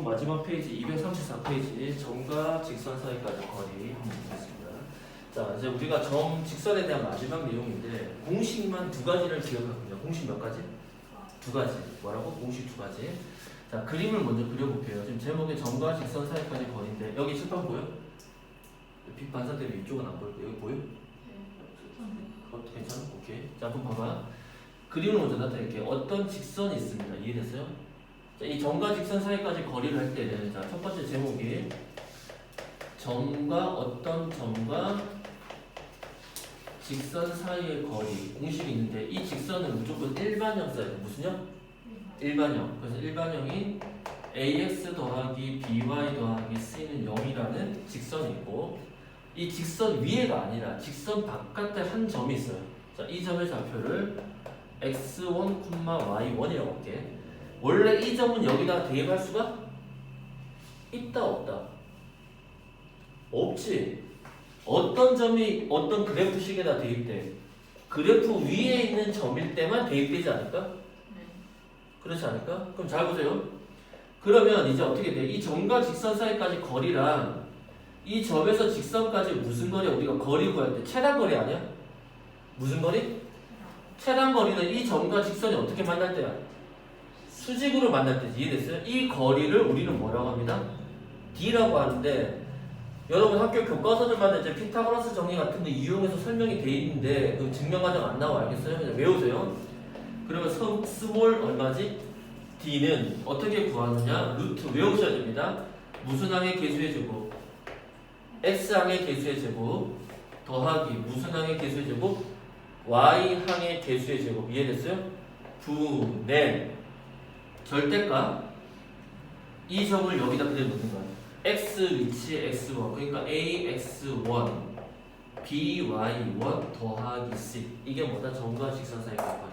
수업 마지막 페이지 234페이지 점과 직선 사이까지 거리 한번 보겠습니다. 자, 이제 우리가 점, 직선에 대한 마지막 내용인데 공식만 두 가지를 기억하거든요. 공식 몇 가지? 두 가지. 뭐라고? 공식 두 가지. 자, 그림을 먼저 그려볼게요. 지금 제목에 점과 직선 사이까지 거리인데 여기 칠판 보여? 빛 반사 때문에 이쪽은 안 보일 거야. 여기 보여? 괜찮아? 오케이. 자, 한번 봐봐. 그림을 먼저 나타낼게요. 어떤 직선이 있습니다. 이해됐어요? 자, 이 점과 직선 사이까지 거리를 할 때는 자, 첫 번째 제목이 점과 어떤 점과 직선 사이의 거리 공식이 있는데 이 직선은 무조건 일반형 써야 돼. 무슨요? 일반형. 그래서 일반형이 ax 더하기 by 더하기 c는 0이라는 직선이 있고 이 직선 위에가 아니라 직선 바깥에 한 점이 있어요. 자, 이 점의 좌표를 x1, y1이라고 할게. 원래 이 점은 여기다가 대입할 수가 있다 없다? 없지. 어떤 점이 어떤 그래프식에다 대입돼? 그래프 위에 있는 점일 때만 대입되지 않을까? 그렇지 않을까? 그럼 잘 보세요. 그러면 이제 어떻게 돼? 이 점과 직선 사이까지 거리랑 이 점에서 직선까지 무슨 거리야? 우리가 거리 구할 때 최단 거리 아니야? 무슨 거리? 최단 거리는 이 점과 직선이 어떻게 만날 때야? 수직으로 만날 때지. 이해됐어요? 이 거리를 우리는 뭐라고 합니다? D라고 하는데 여러분 학교 교과서들마다 이제 피타고라스 정리 같은 거 이용해서 설명이 돼 있는데 그 증명 과정 안 나와. 알겠어요? 그냥 외우세요. 그러면 스몰 얼마지? D는 어떻게 구하느냐? 루트 외우셔야 됩니다. 무슨 항의 개수의 제곱? X항의 개수의 제곱 더하기 무슨 항의 개수의 제곱? Y항의 개수의 제곱. 이해됐어요? 분의 절대값 이 점을 여기다 그대로 놓는 거야. X 위치 X1 그러니까 AX1 BY1 더하기 C 이게 뭐다? 점과 직선 사이의 거리.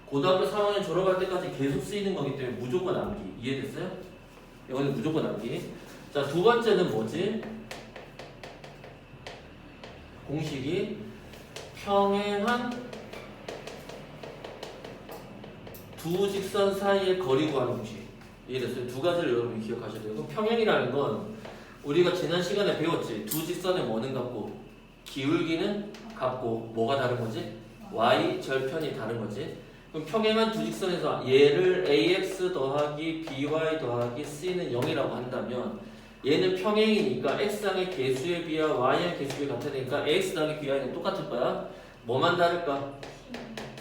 고등학교 3학년 졸업할 때까지 계속 쓰이는 거기 때문에 무조건 암기. 이해됐어요? 이거는 무조건 암기. 자, 두 번째는 뭐지? 공식이 평행한 두 직선 사이의 거리 구하는 공식. 이해됐어요? 두 가지를 여러분이 기억하셔야 돼요. 그럼 평행이라는 건 우리가 지난 시간에 배웠지. 두 직선의 뭐는 같고 기울기는 같고 뭐가 다른 거지? y 절편이 다른 거지. 그럼 평행한 두 직선에서 얘를 ax 더하기 by 더하기 c는 0이라고 한다면 얘는 평행이니까 x항의 개수의 비와 y항의 개수의 같아야 되니까 ax 더하기 by는 똑같을 거야. 뭐만 다를까?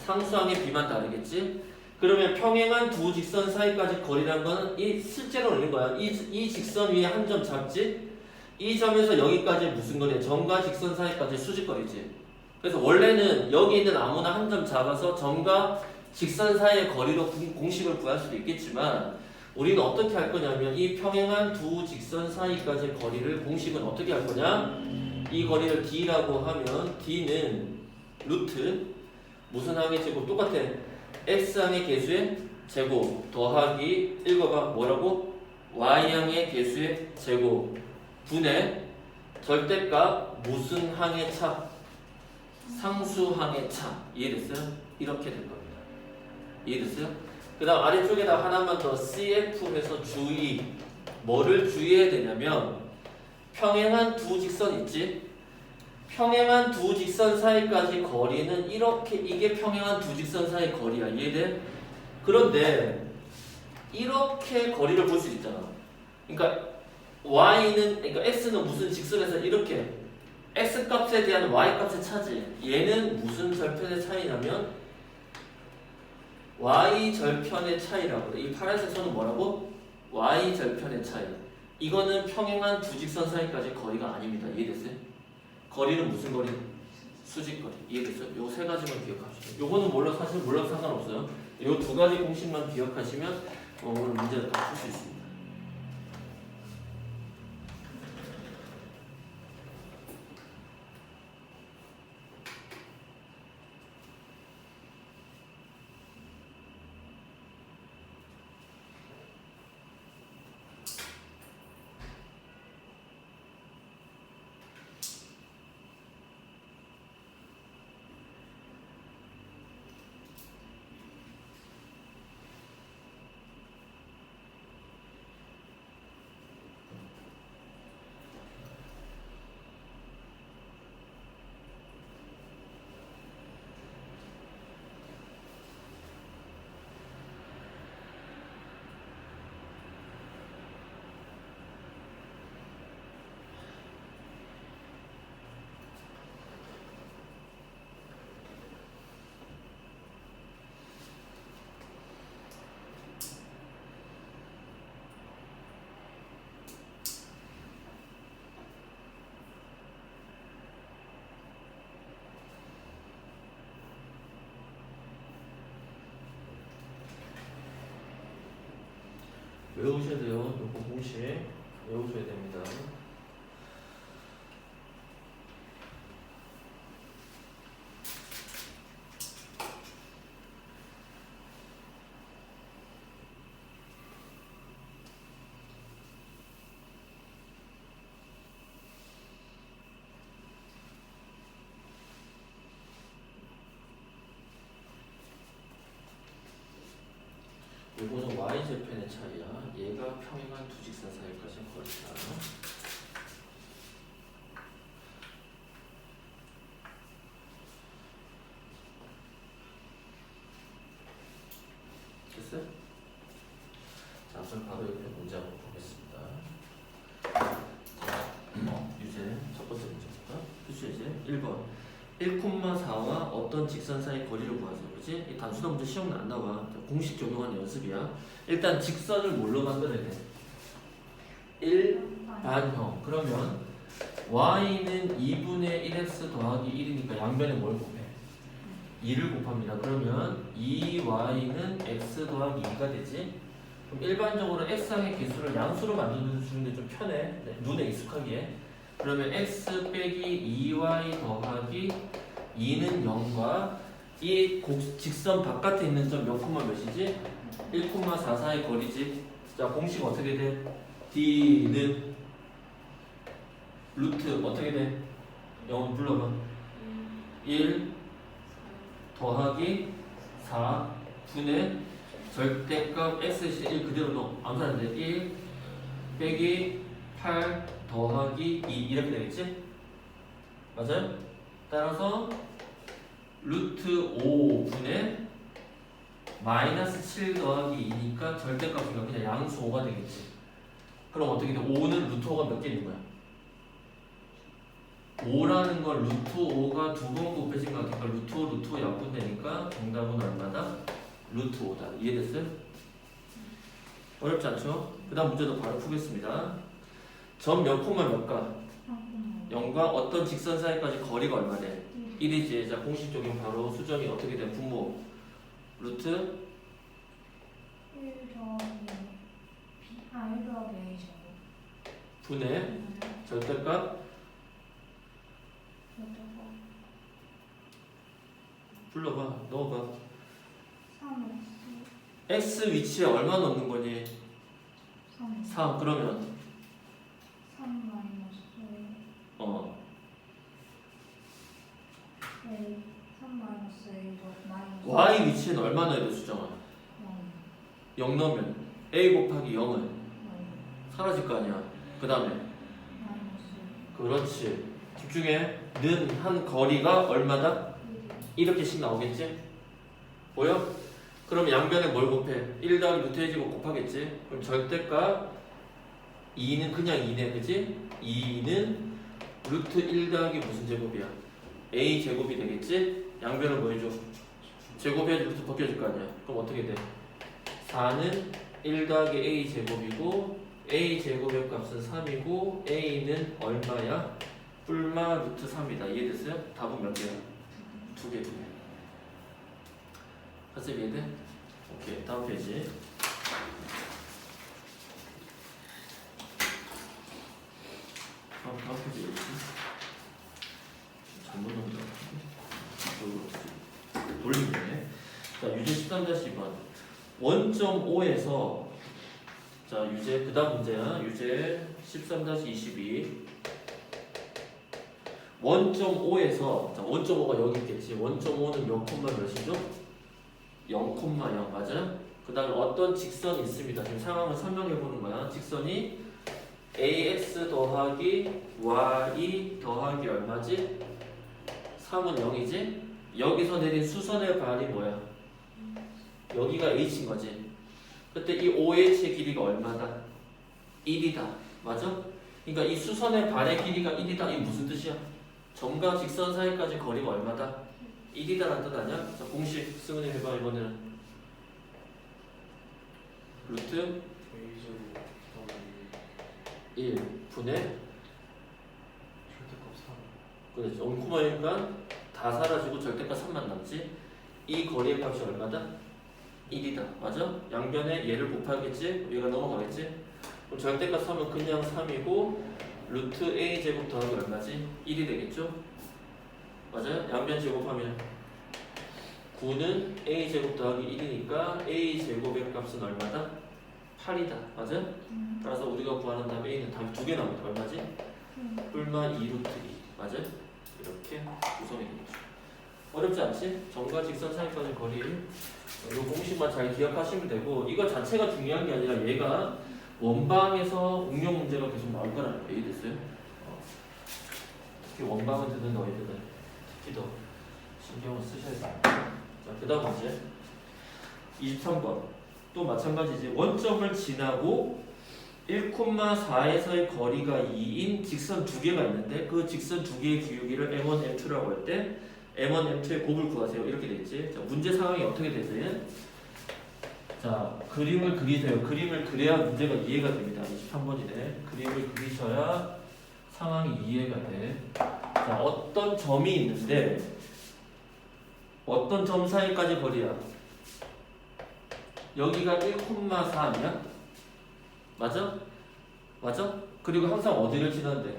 상수항의 b만 다르겠지? 그러면 평행한 두 직선 사이까지 거리라는 거는 이 실제로 있는 거야. 이 직선 위에 한 점 잡지? 이 점에서 여기까지 무슨 거리야? 점과 직선 사이까지 수직거리지. 그래서 원래는 여기 있는 아무나 한 점 잡아서 점과 직선 사이의 거리로 공식을 구할 수도 있겠지만 우리는 어떻게 할 거냐면 이 평행한 두 직선 사이까지 거리를 공식은 어떻게 할 거냐? 이 거리를 D라고 하면 D는 루트 무슨 항의 제곱 똑같아. X항의 개수의 제곱 더하기 읽어봐 뭐라고? Y항의 개수의 제곱 분의 절대값 무슨 항의 차? 상수항의 차. 이해됐어요? 이렇게 될 겁니다. 이해됐어요? 그 다음 아래쪽에다 하나만 더 CF에서 주의 뭐를 주의해야 되냐면 평행한 두 직선 있지? 평행한 두 직선 사이까지 거리는 이렇게 이게 평행한 두 직선 사이 거리야. 이해돼? 그런데 이렇게 거리를 볼 수 있잖아. 그러니까 그러니까 x는 무슨 직선에서 이렇게 x 값에 대한 y 값의 차지. 얘는 무슨 절편의 차이냐면 y 절편의 차이라고 해. 이 파란색 선은 뭐라고? y 절편의 차이. 이거는 평행한 두 직선 사이까지 거리가 아닙니다. 이해됐어요? 거리는 무슨 거리? 수직거리. 이해됐어요? 요 세 가지만 기억하시죠. 요거는 사실 몰라도 상관없어요. 요 두 가지 공식만 기억하시면 오늘 문제를 다 풀 수 있습니다. 외우셔야 돼요. 요거 공식 외우셔야 됩니다. 이거는 y절편의 차이야. 얘가 평행한 두 직선 사이까지 거리다. 됐어요? 자, 그럼 바로 옆에 문제 한번 보겠습니다. 자, 유제 첫 번째 문제부터. 필수 예제 1번. 1,4와 어떤 직선 사이 거리를 구하세요. 그치? 이 단순한 문제 시험은 안 나와. 공식 적용하는 연습이야. 일단 직선을 뭘로 만들어야 돼? 1반형. 그러면 y는 2분의 1x 더하기 1이니까 양변에 뭘 곱해? 2를 곱합니다. 그러면 2y는 x 더하기 2가 되지? 그럼 일반적으로 x항의 개수를 양수로 만들어주는 게 좀 편해. 네, 눈에 익숙하기에. 그러면 x 빼기 2y 더하기 2는 0과 이 직선 바깥에 있는 점 몇 콤마 몇이지? 1,4 사이 거리지. 자, 공식 어떻게 돼? d는 루트 어떻게 돼? 0 불러봐. 1 더하기 4 분의 절대값 x 1 그대로 넣어. 암산한데 1 빼기 8 더하기 2 이렇게 되겠지? 맞아요? 따라서 루트 5분의 마이너스 7 더하기 2니까 절대값이니까 그냥 양수 5가 되겠지. 그럼 어떻게 돼? 5는 루트 5가 몇 개 있는 거야? 5라는 건 루트 5가 두 번 곱해진 거 같으니까 루트 5, 루트 5 약분되니까 정답은 얼마다? 루트 5다. 이해됐어요? 어렵지 않죠? 그 다음 문제도 바로 푸겠습니다. 점 몇 콤마 몇가? 0과 어떤 직선 사이까지 거리가 얼마래? 1이지. 자, 공식 적용 바로 수정이 어떻게 돼? 분모 루트 1 더하기 1 더하기 A 제곱 분의 절대값 불러봐. 넣어봐. 3x x 위치에 얼마 넣는 거니? 3 3. 그러면 3 마이너스 A 3 마이너스 A 더 마이너스 y 위치에는 얼마 넣어야 돼, 수정아? 0 넣으면 a 곱하기 0은 사라질 거 아니야. 그 다음에 마이너스 그렇지. 집중해. 는 한 거리가 얼마다? 1 이렇게씩 나오겠지? 보여? 그럼 양변에 뭘 곱해? 1 더하기 루트 a 제곱 곱하겠지? 그럼 절대값 2는 그냥 2네, 그치? 2는 루트 1 더하기 무슨 제곱이야? a 제곱이 되겠지? 양변을 뭐 해줘? 제곱해야지 루트 벗겨질 거 아니야. 그럼 어떻게 돼? 4는 1 더하기 a 제곱이고 a 제곱의 값은 3이고 a는 얼마야? 뿔마 루트 3이다. 이해됐어요? 답은 몇 개야? 2개. 학생 이해돼? 오케이. 다음 페이지. 다음 페이지 어디지? 잘못 넣은 것 같은데? 돌리네. 자, 유제 13-2번. 원점 5에서 자, 유제 그 다음 문제야. 유제 13-22. 원점 5에서 자, 원점 5가 여기 있겠지. 원점 5는 몇 콤마 몇이죠? 0,0 맞아요? 그 다음에 어떤 직선이 있습니다. 지금 상황을 설명해 보는 거야. 직선이 ax 더하기 y 더하기 얼마지? 3은 0이지? 여기서 내린 수선의 발이 뭐야? 여기가 h인 거지. 그때 이 OH의 길이가 얼마다? 1이다. 맞아? 그러니까 이 수선의 발의 길이가 1이다. 이게 무슨 뜻이야? 점과 직선 사이까지 거리가 얼마다? 1이다라는 뜻 아니야? 자, 공식 승은이 해봐. 이번에는 루트 1 분의 절대값 3 그렇지. 0,1가 다 사라지고 절대값 3만 남지. 이 거리의 값이 얼마다? 1이다. 맞아? 양변에 얘를 곱하겠지? 얘가 넘어가겠지? 그럼 절대값 3은 그냥 3이고 루트 a 제곱 더하기 얼마지? 1이 되겠죠? 맞아요? 양변 제곱하면 9는 a 제곱 더하기 1이니까 a 제곱의 값은 얼마다? 8이다. 맞아요? 따라서 우리가 구하는 답 a는 답이 2개 나옵니다. 얼마지? 뿔만 2루트 2. 맞아요? 이렇게 구성이 되겠죠. 어렵지 않지? 점과 직선 사이까지 거리. 이 공식만 잘 기억하시면 되고 이거 자체가 중요한 게 아니라 얘가 원방에서 응용 문제가 계속 나올 거라는 거 이해됐어요? 특히 원방을 듣는 너희들은 특히 더 신경을 쓰셔야 돼요. 자, 그 다음 문제 23번 또 마찬가지지. 원점을 지나고 1,4에서의 거리가 2인 직선 두 개가 있는데 그 직선 두 개의 기울기를 M1, M2라고 할 때 M1, M2의 곱을 구하세요. 이렇게 되겠지. 자, 문제 상황이 어떻게 되세요? 자, 그림을 그리세요. 그림을 그려야 문제가 이해가 됩니다. 23번이네. 그림을 그리셔야 상황이 이해가 돼. 자, 어떤 점이 있는데 어떤 점 사이까지 거리야? 여기가 1,4 아니야? 맞아? 맞아? 그리고 항상 어디를 지나는데?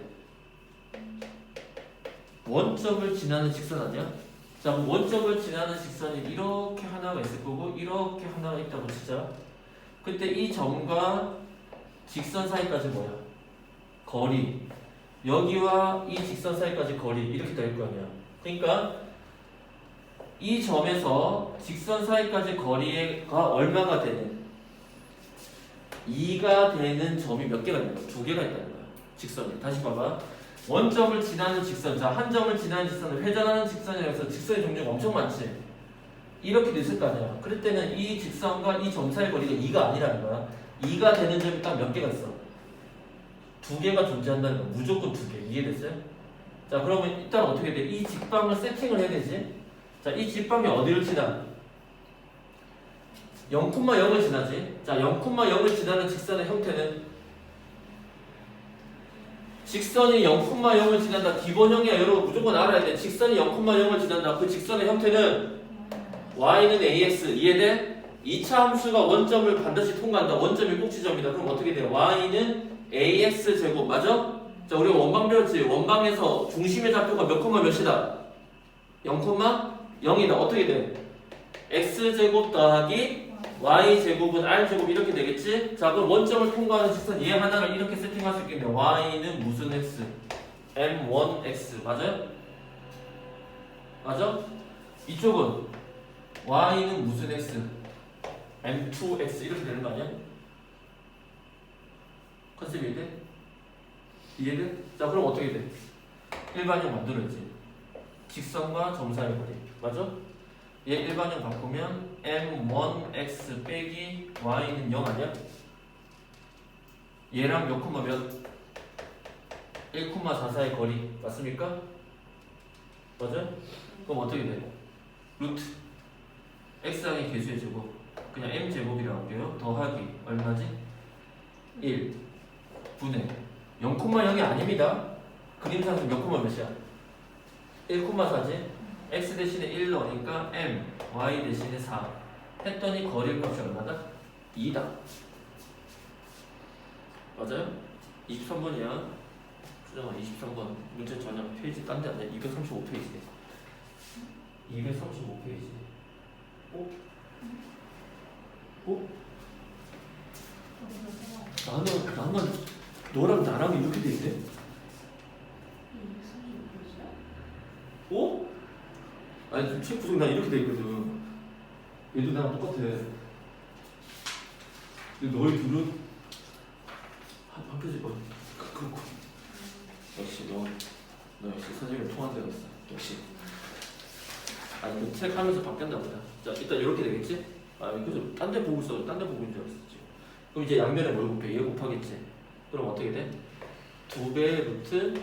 원점을 지나는 직선 아니야? 자, 그럼 원점을 지나는 직선이 이렇게 하나가 있을 거고 이렇게 하나가 있다고 치자. 그때 이 점과 직선 사이까지 뭐야? 거리. 여기와 이 직선 사이까지 거리 이렇게 될 거 아니야. 그러니까 이 점에서 직선 사이까지 거리가 얼마가 되는? 2가 되는 점이 몇 개가 있는 거야? 2개가 있다는 거야. 직선이. 다시 봐봐. 원점을 지나는 직선. 자, 한 점을 지나는 직선을 회전하는 직선이라서 직선의 종류가 엄청 많지. 이렇게 됐을 거 아니야. 그럴 때는 이 직선과 이 점 사이 거리가 2가 아니라는 거야. 2가 되는 점이 딱 몇 개가 있어? 2개가 존재한다는 거야. 무조건 2개. 이해됐어요? 자, 그러면 일단 어떻게 돼? 이 직방을 세팅을 해야 되지. 자, 이 직방이 어디를 지나? 0,0을 지나지. 자, 0,0을 지나는 직선의 형태는 직선이 0,0을 지난다. 기본형이야. 여러분 무조건 알아야 돼. 직선이 0,0을 지난다. 그 직선의 형태는 y는 ax. 이해돼? 2차 함수가 원점을 반드시 통과한다. 원점이 꼭지점이다. 그럼 어떻게 돼? y는 ax 제곱. 맞아? 자, 우리가 원방 배웠지. 원방에서 중심의 좌표가 몇 콤마 몇이다? 0,0이다. 어떻게 돼? x 제곱 더하기 y 제곱은 r 제곱 이렇게 되겠지? 자, 그럼 원점을 통과하는 직선 얘 하나를 이렇게 세팅할 수 있겠네요. y는 무슨 x? m1x. 맞아요? 맞아? 이쪽은 y는 무슨 x? m2x 이렇게 되는 거 아니야? 컨셉 이해돼? 이해돼? 자, 그럼 어떻게 돼? 일반형 만들어야지. 직선과 점 사이 거리. 맞아? 얘 일반형 바꾸면 m1x 빼기 y는 0 아니야? 얘랑 몇 콤마 몇? 1,4 사이 거리. 맞습니까? 맞아? 그럼 어떻게 돼? 루트 x항의 개수의 제곱 그냥 m제곱이라고 할게요. 더하기 얼마지? 1 분의 0,0이 아닙니다. 그림상에서 몇 콤마 몇이야? 1,4지? x 대신에 1 넣으니까 m, y 대신에 4 했더니 거리 값이 얼마다? 2다. 맞아요? 23번이야. 수정아 23번 문제 전혀 페이지 딴 데 아니야. 235페이지 235페이지 어? 어? 나는 너랑 나랑 이렇게 돼 있네? 어? 아니 지금 책 구성이 나 이렇게 돼 있거든. 얘도 나랑 똑같아. 근데 너희 둘은 한 페이지 뭐 그렇고. 역시 너 역시 선생님을 통한 데가 있어. 역시. 아니 그 책 하면서 바뀌었나 보다. 자, 일단 이렇게 되겠지? 아, 그래서 딴 데 보고 있어. 딴 데 보고 있는 줄 알았어 지금. 그럼 이제 양면에 뭘 곱해? 얘 곱하겠지. 그럼 어떻게 돼? 2배의 루트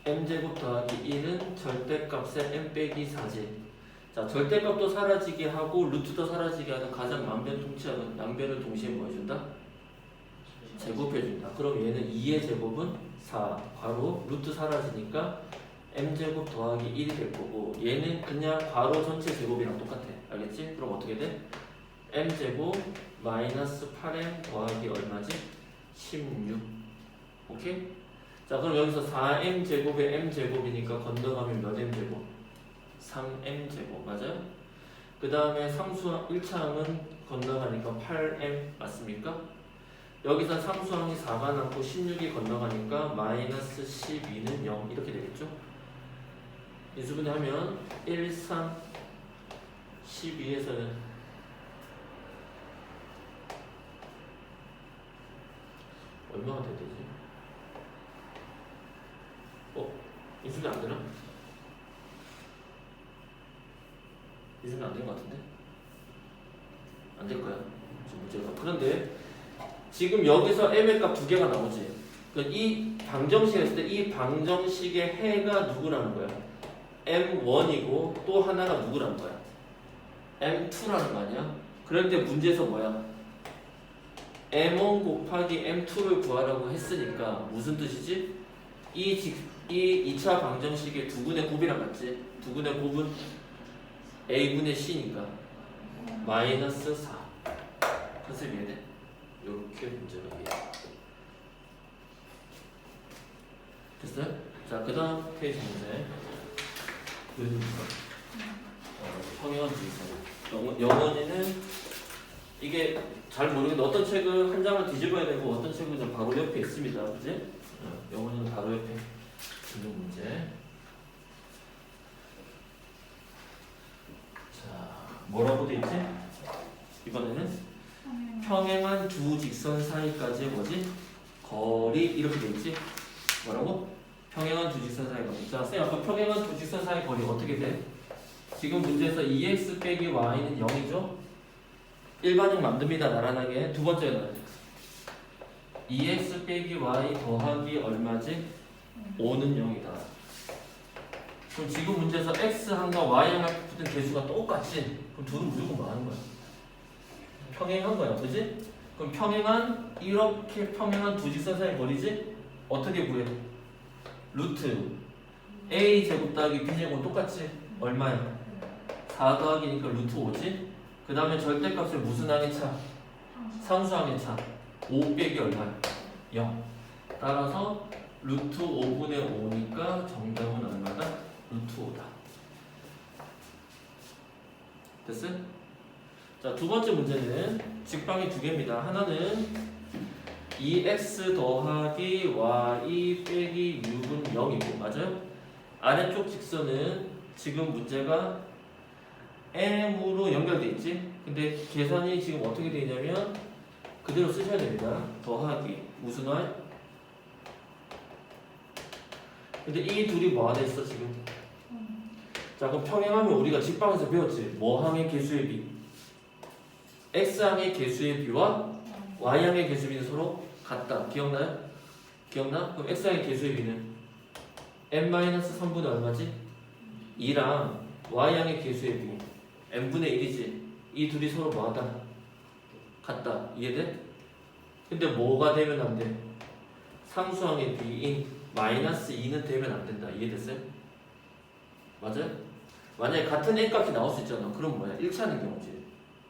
m제곱 더하기 1은 절대값의 m 빼기 4지. 자, 절대값도 사라지게 하고 루트도 사라지게 하는 가장 만변통치하는 양변을 동시에 뭐 해준다? 제곱해준다. 그럼 얘는 2의 제곱은 4. 바로 루트 사라지니까 m제곱 더하기 1이 될 거고 얘는 그냥 괄호 전체 제곱이랑 똑같아. 알겠지? 그럼 어떻게 돼? m제곱 마이너스 8m 더하기 얼마지? 16. 오케이? 자 그럼 여기서 4m제곱에 m제곱이니까 건너가면 몇 m제곱? 3m제곱 맞아요? 그 다음에 상수항 1차항은 건너가니까 8m 맞습니까? 여기서 상수항이 4가 남고 16이 건너가니까 마이너스 12는 0 이렇게 되겠죠? 인수분해하면 1, 3, 12에서는 얼마가 돼야 되지? 인수분해 안 되나? 인수분해 안 되는 것 같은데? 안 될 거야 지금 문제가. 그런데 지금 여기서 m의 값 두 개가 나오지. 이 방정식을 했을 때 이 방정식의 해가 누구라는 거야? m1이고 또 하나가 누구라는 거야? m2라는 거 아니야? 그런데 문제에서 뭐야? m1 곱하기 m2를 구하라고 했으니까 무슨 뜻이지? 이 2차 방정식의 두근의 곱이랑 같지? 두근의 곱은 a분의 c니까 마이너스 4. 컨셉 이해돼? 이렇게 문제가 이해돼. 됐어요? 자, 그 다음 페이지 문제. 평행한 주기성. 영원히는 이게 잘 모르겠는데 어떤 책은 한 장을 뒤집어야 되고 어떤 책은 그냥 바로 옆에 있습니다. 그지? 영원히는 바로 옆에 있는 문제. 자, 뭐라고 돼 있지? 이번에는 평행한 두 직선 사이까지의 뭐지? 거리 이렇게 돼 있지? 뭐라고? 평행한 두 직선 사이 거리. 자, 쌤 아까 평행한 두 직선 사이 거리 어떻게 돼? 지금 문제에서 2x 빼기 y는 0이죠? 일반형 만듭니다. 나란하게. 두 번째는 2x 빼기 y 더하기 얼마지? 5는 0이다. 그럼 지금 문제에서 x항과 y항을 붙은 개수가 똑같지? 그럼 둘은 무조건 뭐 하는 거야? 평행한 거야. 그지? 그럼 이렇게 평행한 두 직선 사이 거리지? 어떻게 구해? 루트 a 제곱 더하기 b 제곱 똑같지? 얼마야? 4 더하기니까 루트 5지? 그 다음에 절대값을 무슨 항의 차? 상수항의 차. 5 빼기 얼마야? 0. 따라서 루트 5분의 5니까 정답은 얼마다? 루트 5다. 됐어요? 자, 두 번째 문제는 직방이 두 개입니다. 하나는 2x 더하기 y 빼기 6은 0이고 맞아요? 아래쪽 직선은 지금 문제가 m으로 연결돼 있지? 근데 계산이 지금 어떻게 되어 있냐면 그대로 쓰셔야 됩니다. 더하기 무슨 y? 근데 이 둘이 뭐 안에 있어 지금? 자 그럼 평행하면 우리가 직방에서 배웠지? 뭐항의 개수의 비? x항의 개수의 비와 y항의 개수의 비는 서로 같다. 기억나요? 기억나? 그럼 x항의 개수의 비는 n-3분의 얼마지? 2랑 y항의 개수의 비 n분의 1이지. 이 둘이 서로 뭐하다? 같다. 이해돼? 근데 뭐가 되면 안 돼? 상수항의 b인 -2는 되면 안 된다. 이해됐어요? 맞아요? 만약에 같은 n값이 나올 수 있잖아. 그럼 뭐야? 1차는 경우지.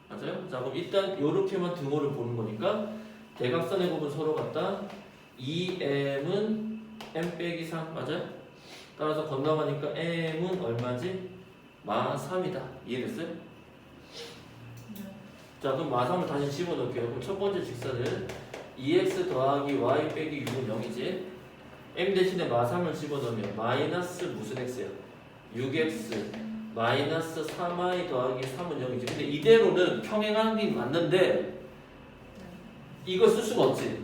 맞아요? 자 그럼 일단 요렇게만 등호를 보는 거니까 대각선의 곱은 서로 같다. 2m은 m 빼기 3 맞아요? 따라서 건너가니까 m은 얼마지? -3이다. 이해됐어요? 자 그럼 -3을 다시 집어넣을게요. 그럼 첫 번째 직선은 2x 더하기 y 빼기 6은 0이지. m 대신에 -3을 집어넣으면 마이너스 무슨 x야? 6x 마이너스 3y 더하기 3은 0이지. 근데 이대로는 평행하는 게 맞는데 이거 쓸 수가 없지.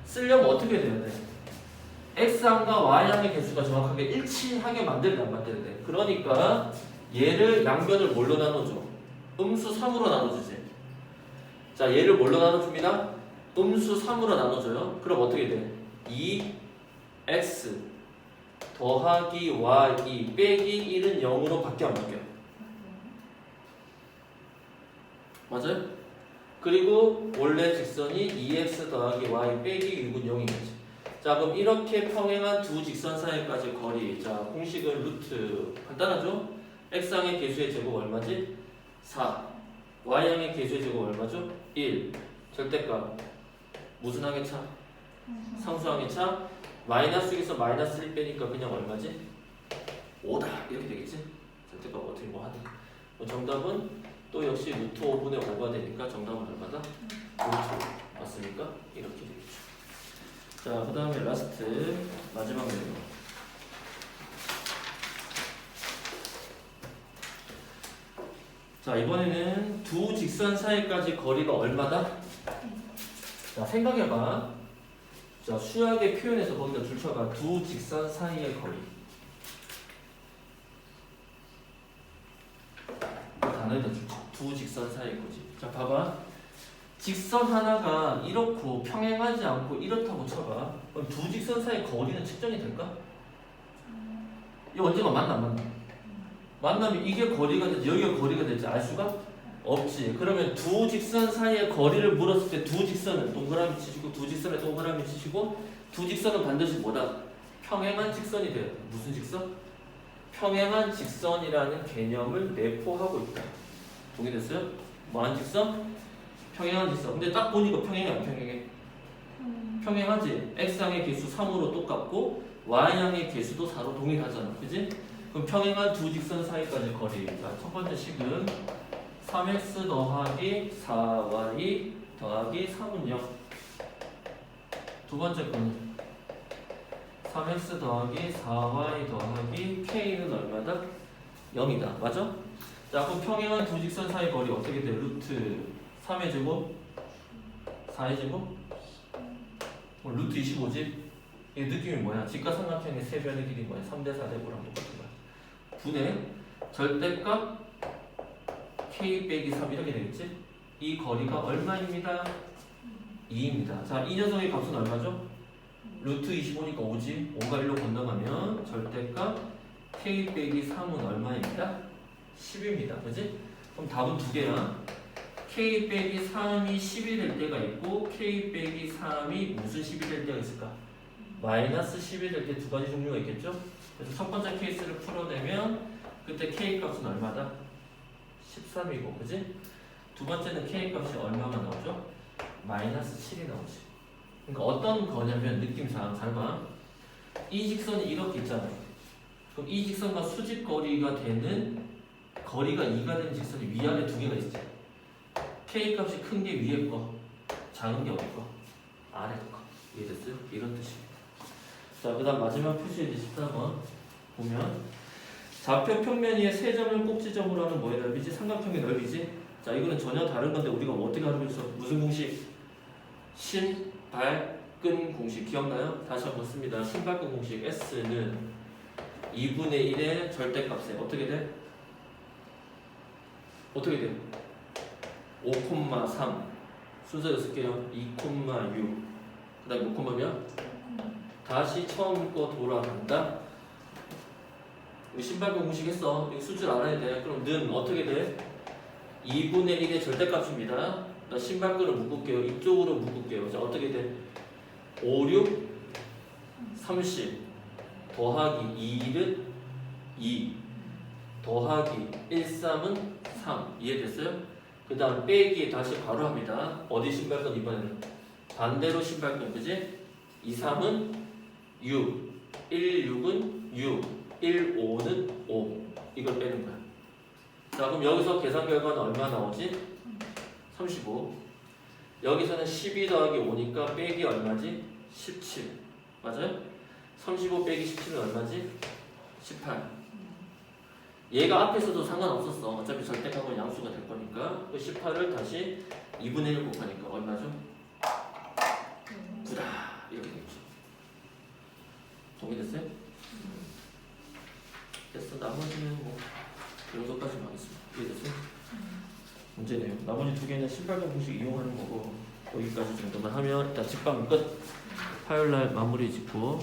쓰려면 어떻게 돼야 돼? x항과 y항의 개수가 정확하게 일치하게 만들어야 안 만들어야 돼. 그러니까 얘를 양변을 뭘로 나눠줘? 음수 3으로 나눠주지. 자 얘를 뭘로 나눠줍니다? 음수 3으로 나눠줘요. 그럼 어떻게 돼? 2x 더하기 y 빼기 1은 0으로 바뀌어 안 바뀌어? 맞아요? 그리고 원래 직선이 2x 더하기 y 빼기 6은 0이겠지. 자 그럼 이렇게 평행한 두 직선 사이까지 거리. 자 공식은 루트 간단하죠? x항의 개수의 제곱 얼마지? 4 y항의 개수의 제곱 얼마죠? 1. 절대값 무슨 항의 차? 상수항의 차. 마이너스 6에서 마이너스 1 빼니까 그냥 얼마지? 5다 이렇게 되겠지? 절대값 어떻게 뭐 하든 정답은 또 역시 루트 5분의 5가 되니까 정답은 얼마다? 루트 5 맞습니까? 이렇게 되겠죠. 자, 그 다음에 라스트 마지막 내용. 자, 이번에는 두 직선 사이까지 거리가 얼마다? 자, 생각해봐. 자, 수학의 표현에서 거기다 줄쳐봐. 두 직선 사이의 거리. 단어에다 줄쳐. 두 직선 사이의 거리. 자, 봐봐. 직선 하나가 이렇고 평행하지 않고 이렇다고 쳐봐. 그럼 두 직선 사이의 거리는 측정이 될까? 이 언제가 맞나 안 맞나? 만나면 이게 거리가 될지 여기가 거리가 될지 알 수가 없지. 그러면 두 직선 사이의 거리를 물었을 때 두 직선은 동그라미 치시고 두 직선에 동그라미 치시고 두 직선은 반드시 뭐다? 평행한 직선이 돼요. 무슨 직선? 평행한 직선이라는 개념을 내포하고 있다. 동의됐어요? 뭐한 직선? 평행한 직선. 근데 딱 보니까 평행해 안 평행해? 평행하지. x항의 개수 3으로 똑같고 y항의 개수도 4로 동일하잖아. 그지? 그럼 평행한 두 직선 사이까지 거리. 자, 첫 번째 식은 3x 더하기 4y 더하기 3은 0. 두 번째 거는 3x 더하기 4y 더하기 k는 얼마다? 0이다. 맞아? 자, 그럼 평행한 두 직선 사이 거리 어떻게 돼? 루트 3의 제곱 4의 제곱 루트 25지? 이 느낌이 뭐야? 직각삼각형의 세 변의 길이 뭐야? 3대 4대고랑 똑같은 거야. 분의 절대값 k 빼기 3 이렇게 되겠지? 이 거리가 얼마입니다? 2입니다. 자, 이 녀석의 값은 얼마죠? 루트 25니까 5지? 5가 1로 건너가면 절대값 k 빼기 3은 얼마입니다? 10입니다. 그지? 그럼 답은 두 개야. k 빼기 3이 10이 될 때가 있고 k 빼기 3이 무슨 10이 될 때가 있을까? 마이너스 10이 될 때 두 가지 종류가 있겠죠? 그래서 첫 번째 케이스를 풀어내면 그때 k 값은 얼마다? 13이고, 그지? 두 번째는 k 값이 얼마가 나오죠? 마이너스 7이 나오지. 그러니까 어떤 거냐면 느낌상 잘 봐. 이 직선이 이렇게 있잖아. 그럼 이 직선과 수직 거리가 되는 거리가 2가 되는 직선이 위아래 두 개가 있지. k 값이 큰 게 위에 거, 작은 게 어디 거? 아래 거. 이해됐어요? 이런 뜻입니다. 자, 그 다음 마지막 표시에 이제 14번 보면 좌표 평면 위에 세 점을 꼭지점으로 하는 뭐의 넓이지? 삼각형의 넓이지? 자, 이거는 전혀 다른 건데 우리가 뭐 어떻게 하는 거있어? 무슨 공식? 신발끈 공식 기억나요? 다시 한번 씁니다. 신발끈 공식 S는 2분의 1의 절대값에 어떻게 돼? 어떻게 돼? 5,3 순서를 쓸게요. 2,6 그 다음에 5,몇? 다시 처음 거 돌아간다. 우리 신발끈 공식 했어. 이거 쓸 줄 알아야 돼. 그럼 는 어떻게 돼? 2분의 1의 절대값입니다. 나 신발끈을 묶을게요. 이쪽으로 묶을게요. 자, 어떻게 돼? 5, 6, 30 더하기 2는 2 더하기 1, 3은 3 이해됐어요? 그 다음 빼기 다시 바로 합니다. 어디 신발끈 이번에는? 반대로 신발끈 그지? 2, 3은 6 1, 6은 6 1, 5는 5 이걸 빼는 거야. 자, 그럼 여기서 계산 결과는 얼마 나오지? 35. 여기서는 12 더하기 5니까 빼기 얼마지? 17. 맞아요? 35 빼기 17은 얼마지? 18. 얘가 앞에서도 상관없었어. 어차피 절대값은 양수가 될 거니까. 그 18을 다시 2분의 1 곱하니까 얼마죠? 9다. 이렇게 되겠죠. 동의됐어요? 됐어. 나머지는 뭐 이 정도까지만 하겠습니다. 이해됐어요? 문제네요. 나머지 두 개는 신발끈 공식 이용하는 거고 여기까지 정도만 하면 일단 직방 끝. 화요일날 마무리 짓고